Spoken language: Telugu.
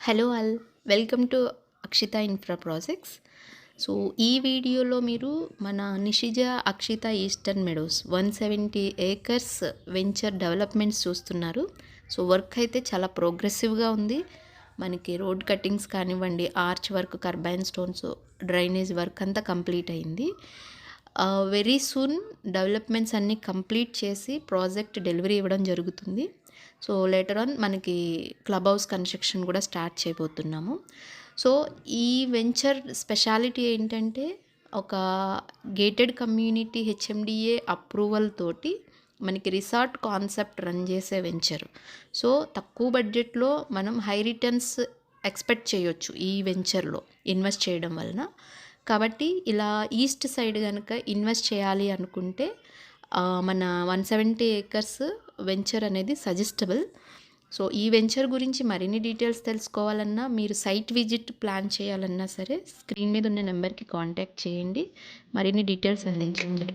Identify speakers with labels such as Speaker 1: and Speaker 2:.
Speaker 1: Hello all, welcome to Akshita infra projects. So ఈ వీడియోలో మీరు మన Nishija Akshita eastern meadows 170 acres venture developments చూస్తున్నారు. సో వర్క్ అయితే చాలా ప్రోగ్రెసివ్గా ఉంది. మనకి రోడ్ కట్టింగ్స్ కానివ్వండి, arch work, kerbing stones, drainage work అంతా కంప్లీట్ అయింది. వెరీ సూన్ డెవలప్మెంట్స్ అన్నీ కంప్లీట్ చేసి ప్రాజెక్ట్ డెలివరీ ఇవ్వడం జరుగుతుంది. సో లేటర్ ఆన్ మనకి క్లబ్ హౌస్ కన్స్ట్రక్షన్ కూడా స్టార్ట్ చేయబోతున్నాము. సో ఈ వెంచర్ స్పెషాలిటీ ఏంటంటే, ఒక గేటెడ్ కమ్యూనిటీ హెచ్ఎండిఏ అప్రూవల్ తోటి మనకి రిసార్ట్ కాన్సెప్ట్ రన్ చేసే వెంచర్. సో తక్కువ బడ్జెట్లో మనం హై రిటర్న్స్ ఎక్స్పెక్ట్ చేయొచ్చు ఈ వెంచర్లో ఇన్వెస్ట్ చేయడం వలన. కాబట్టి ఇలా ఈస్ట్ సైడ్ కనుక ఇన్వెస్ట్ చేయాలి అనుకుంటే మన 170 ఏకర్స్ వెంచర్ అనేది సజెస్టబుల్. సో ఈ వెంచర్ గురించి మరిన్ని డీటెయిల్స్ తెలుసుకోవాలన్నా, మీరు సైట్ విజిట్ ప్లాన్ చేయాలన్నా సరే స్క్రీన్ మీద ఉన్న నెంబర్కి కాంటాక్ట్ చేయండి, మరిన్ని డీటెయిల్స్ అందించండి.